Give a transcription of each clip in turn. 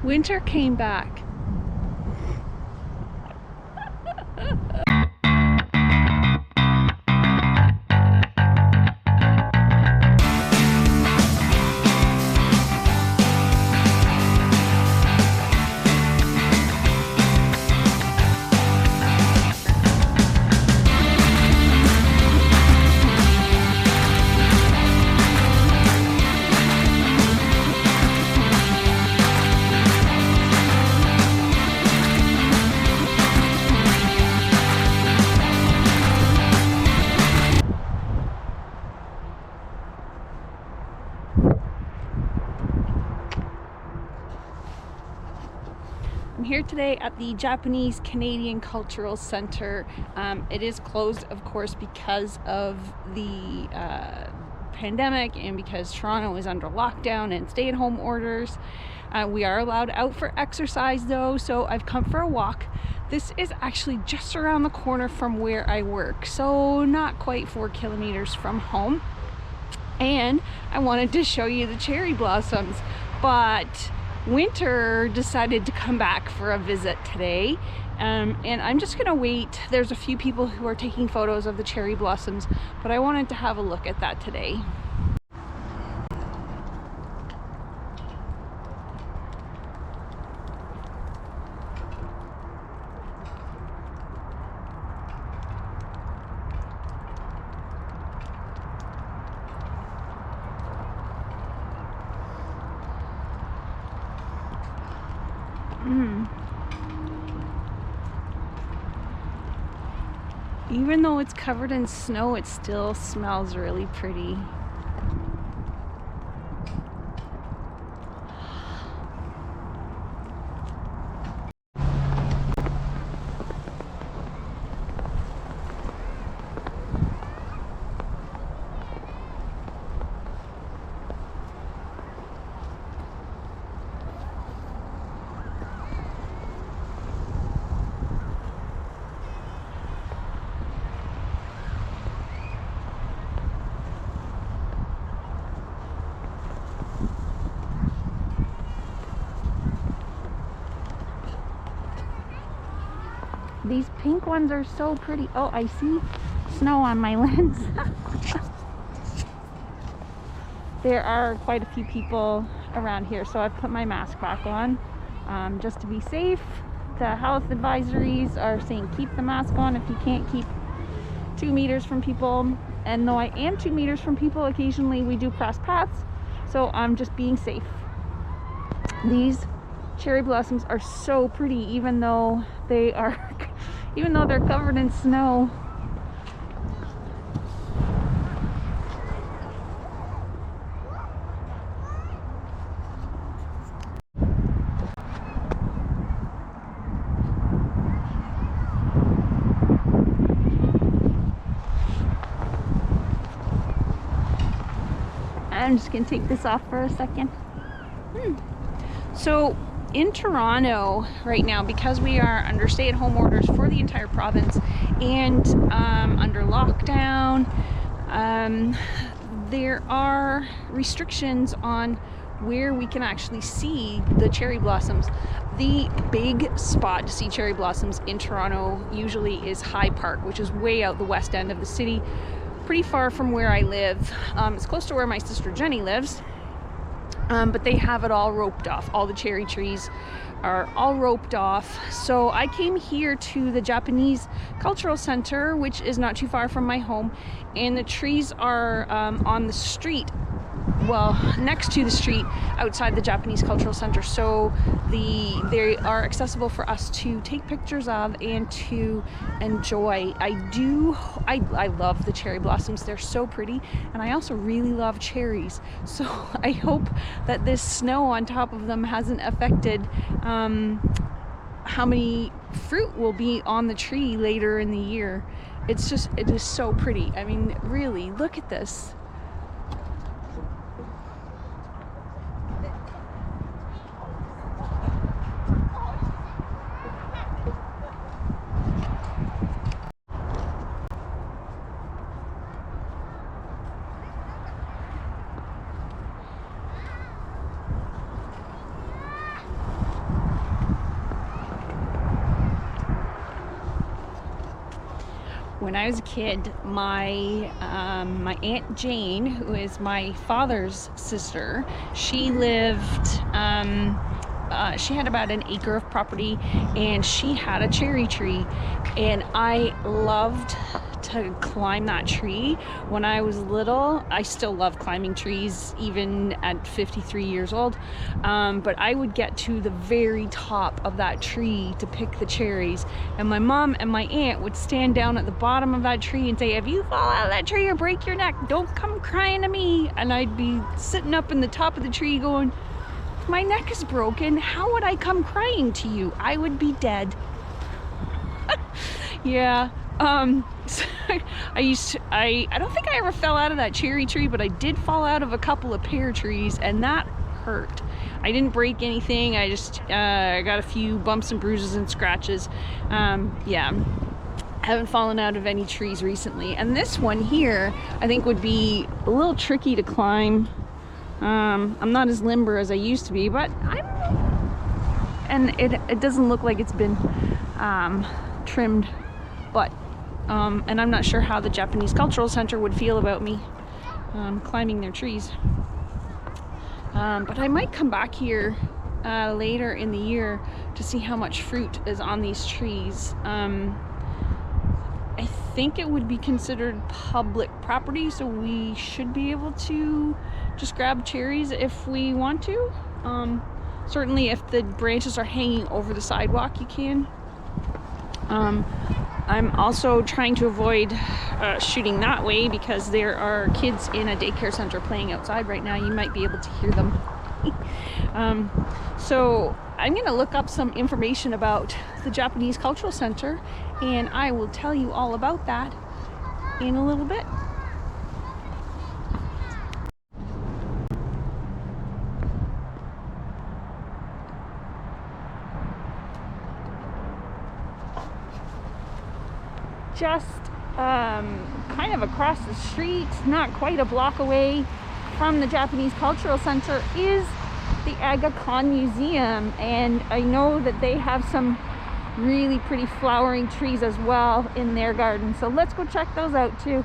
Winter came back. I'm here today at the Japanese Canadian Cultural Center. It is closed, of course, because of the pandemic and because Toronto is under lockdown and stay-at-home orders. We are allowed out for exercise though, so I've come for a walk. This is actually just around the corner from where I work, so not quite 4 kilometers from home. And I wanted to show you the cherry blossoms, but winter decided to come back for a visit today, and I'm just gonna wait. There's a few people who are taking photos of the cherry blossoms, but I wanted to have a look at that today. Even though it's covered in snow, it still smells really pretty. These pink ones are so pretty. Oh, I see snow on my lens. There are quite a few people around here, so I've put my mask back on just to be safe. The health advisories are saying keep the mask on if you can't keep 2 meters from people. And though I am 2 meters from people, occasionally we do cross paths, so I'm just being safe. These cherry blossoms are so pretty, even though they're covered in snow. I'm just gonna take this off for a second. So in Toronto right now, because we are under stay-at-home orders for the entire province and under lockdown, there are restrictions on where we can actually see the cherry blossoms. The big spot to see cherry blossoms in Toronto usually is High Park, which is way out the west end of the city, pretty far from where I live. It's close to where my sister Jenny lives. But they have it all roped off. All the cherry trees are all roped off. So I came here to the Japanese Cultural Center, which is not too far from my home, and the trees are on the street, well, next to the street outside the Japanese Cultural Center. So they are accessible for us to take pictures of and to enjoy. I love the cherry blossoms. They're so pretty, and I also really love cherries. So I hope that this snow on top of them hasn't affected how many fruit will be on the tree later in the year. It is so pretty. I mean, really, look at this. when I was a kid, my Aunt Jane, who is my father's sister, she lived, she had about an acre of property, and she had a cherry tree, and I loved to climb that tree when I was little. I still love climbing trees even at 53 years old, but I would get to the very top of that tree to pick the cherries, and my mom and my aunt would stand down at the bottom of that tree and say, if you fall out of that tree or break your neck, don't come crying to me. And I'd be sitting up in the top of the tree going, my neck is broken, how would I come crying to you? I would be dead. Yeah. So I don't think I ever fell out of that cherry tree, but I did fall out of a couple of pear trees, and that hurt. I didn't break anything. I just got a few bumps and bruises and scratches. Yeah, haven't fallen out of any trees recently. And this one here, I think would be a little tricky to climb. I'm not as limber as I used to be, but it doesn't look like it's been trimmed, but and I'm not sure how the Japanese Cultural Center would feel about me climbing their trees. But I might come back here later in the year to see how much fruit is on these trees. I think it would be considered public property, so we should be able to just grab cherries if we want to. Certainly if the branches are hanging over the sidewalk, you can. I'm also trying to avoid shooting that way because there are kids in a daycare center playing outside right now. You might be able to hear them. So I'm going to look up some information about the Japanese Cultural Center, and I will tell you all about that in a little bit. Just kind of across the street, not quite a block away from the Japanese Cultural Center, is the Agocon Museum, and I know that they have some really pretty flowering trees as well in their garden, so let's go check those out too.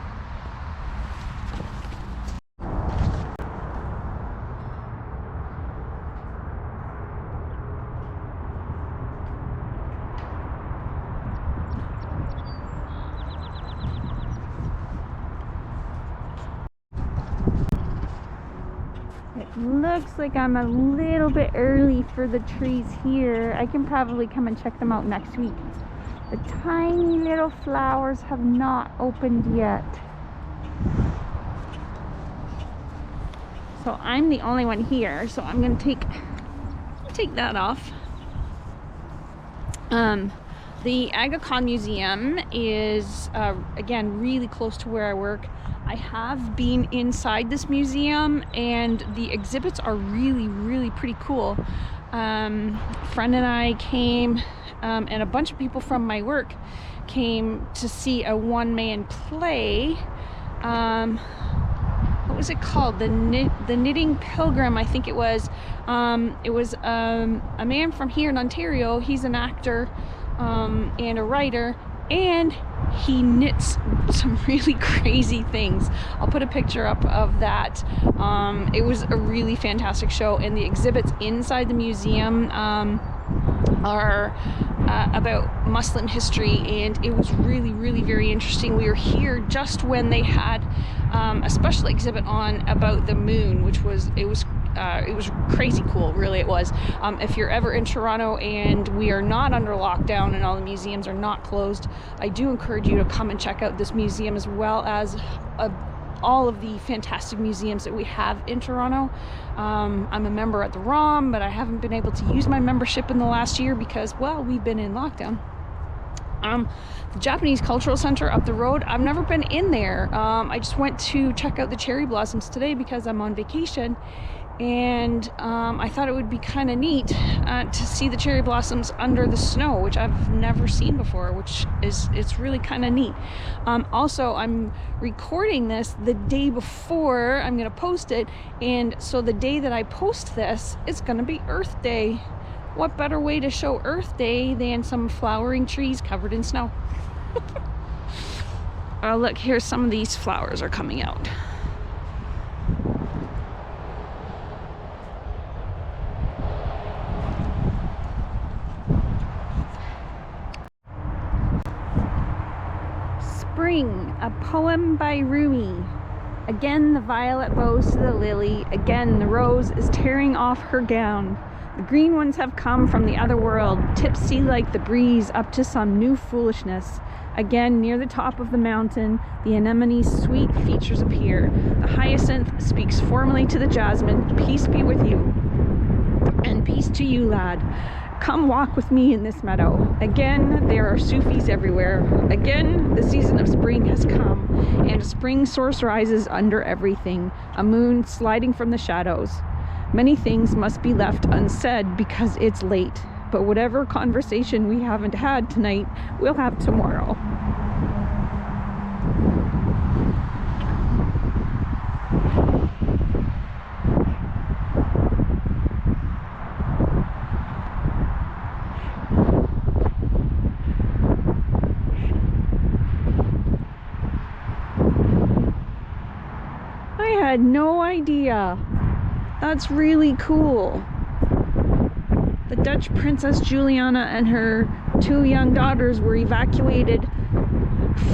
Looks like I'm a little bit early for the trees here. I can probably come and check them out next week. The tiny little flowers have not opened yet. So I'm the only one here, so I'm gonna take that off. The Agocon Museum is again really close to where I work. I have been inside this museum, and the exhibits are really pretty cool. Friend and I came, and a bunch of people from my work came to see a one-man play. What was it called? The Knitting Pilgrim, I think it was. It was a man from here in Ontario. He's an actor and a writer, and he knits some really crazy things. I'll put a picture up of that. It was a really fantastic show, and the exhibits inside the museum are about Muslim history, and it was really very interesting. We were here just when they had a special exhibit on about the moon, which was it was crazy cool, really it was. If you're ever in Toronto and we are not under lockdown and all the museums are not closed, I do encourage you to come and check out this museum, as well as all of the fantastic museums that we have in Toronto. I'm a member at the ROM, but I haven't been able to use my membership in the last year because, well, we've been in lockdown. The Japanese Cultural Center up the road, I've never been in there. I just went to check out the cherry blossoms today because I'm on vacation, and I thought it would be kind of neat to see the cherry blossoms under the snow, which I've never seen before, it's really kind of neat. Also, I'm recording this the day before I'm going to post it, and so the day that I post this, it's going to be Earth Day. What better way to show Earth Day than some flowering trees covered in snow? Oh, look, here's some of these flowers are coming out. Spring, a poem by Rumi. Again the violet bows to the lily, again the rose is tearing off her gown. The green ones have come from the other world, tipsy like the breeze up to some new foolishness. Again, near the top of the mountain, the anemone's sweet features appear. The hyacinth speaks formally to the jasmine, peace be with you, and peace to you, lad. Come walk with me in this meadow. Again, there are Sufis everywhere. Again, the season of spring has come, and a spring source rises under everything, a moon sliding from the shadows. Many things must be left unsaid because it's late, but whatever conversation we haven't had tonight, we'll have tomorrow. I had no idea. That's really cool. The Dutch Princess Juliana and her 2 young daughters were evacuated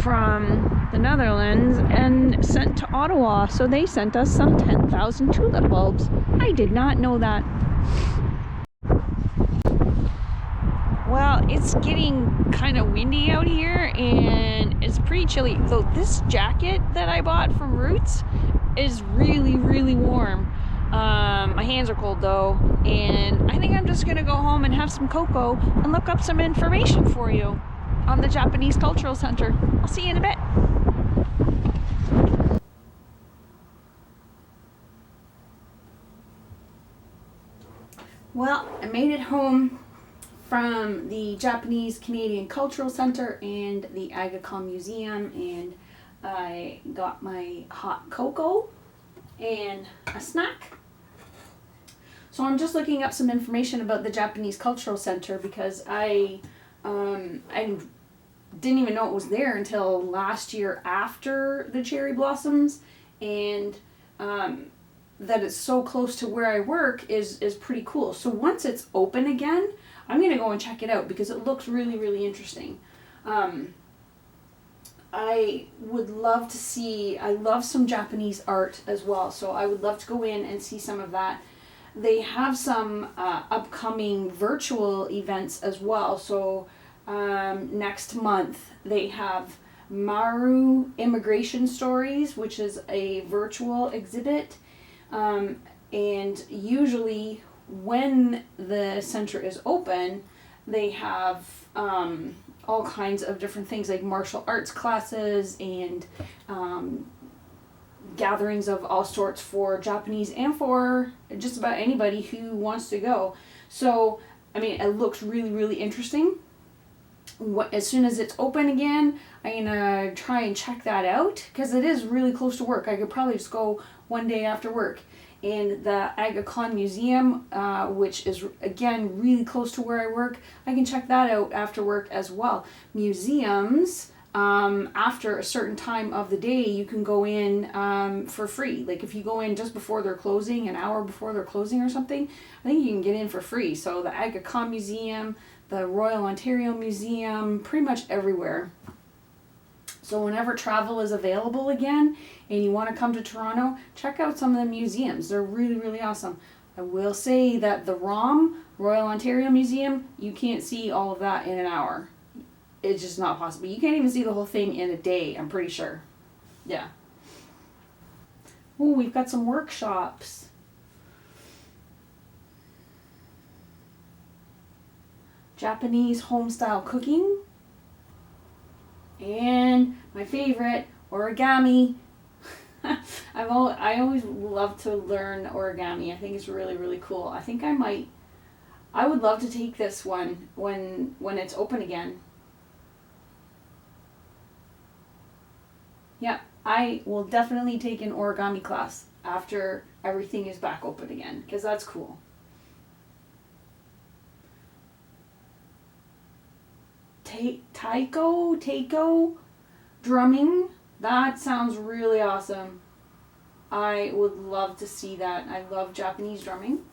from the Netherlands and sent to Ottawa, so they sent us some 10,000 tulip bulbs. I did not know that. Well, it's getting kind of windy out here and it's pretty chilly. So this jacket that I bought from Roots is really, really warm. My hands are cold though, and I think I'm just gonna go home and have some cocoa and look up some information for you on the Japanese Cultural Center. I'll see you in a bit. Well, I made it home from the Japanese Canadian Cultural Center and the Agocon Museum, and I got my hot cocoa and a snack. So I'm just looking up some information about the Japanese Cultural Center because I didn't even know it was there until last year after the cherry blossoms, and that it's so close to where I work is pretty cool. So once it's open again, I'm gonna go and check it out because it looks really, really interesting. I would love to see, I love some Japanese art as well, so I would love to go in and see some of that. They have some upcoming virtual events as well. So next month they have Maru Immigration Stories, which is a virtual exhibit. And usually when the center is open, they have all kinds of different things like martial arts classes and gatherings of all sorts for Japanese and for just about anybody who wants to go. So, I mean, it looks really, really interesting. As soon as it's open again, I'm gonna try and check that out because it is really close to work. I could probably just go one day after work. And the Agocon Museum, which is again really close to where I work, I can check that out after work as well. Museums, after a certain time of the day, you can go in for free. Like if you go in just before they're closing, an hour before they're closing or something, I think you can get in for free. So the Agocon Museum, the Royal Ontario Museum, pretty much everywhere. So whenever travel is available again and you want to come to Toronto, check out some of the museums. They're really, really awesome. I will say that the Royal Ontario Museum, you can't see all of that in an hour. It's just not possible. You can't even see the whole thing in a day, I'm pretty sure. Yeah. Oh, we've got some workshops. Japanese home-style cooking. And my favorite, origami. I always love to learn origami. I think it's really, really cool. I think I would love to take this one when it's open again. Yeah, I will definitely take an origami class after everything is back open again, because that's cool. Taiko drumming. That sounds really awesome. I would love to see that. I love Japanese drumming.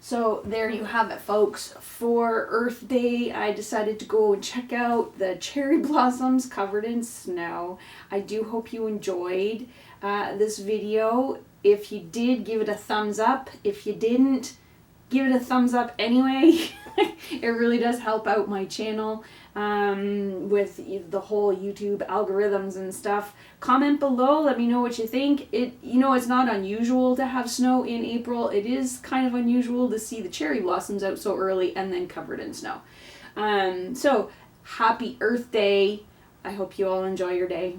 So there you have it, folks. For Earth Day, I decided to go and check out the cherry blossoms covered in snow. I do hope you enjoyed this video. If you did, give it a thumbs up. If you didn't, give it a thumbs up anyway. It really does help out my channel with the whole YouTube algorithms and stuff. Comment below, let me know what you think. It's not unusual to have snow in April. It is kind of unusual to see the cherry blossoms out so early and then covered in snow. So happy Earth Day. I hope you all enjoy your day.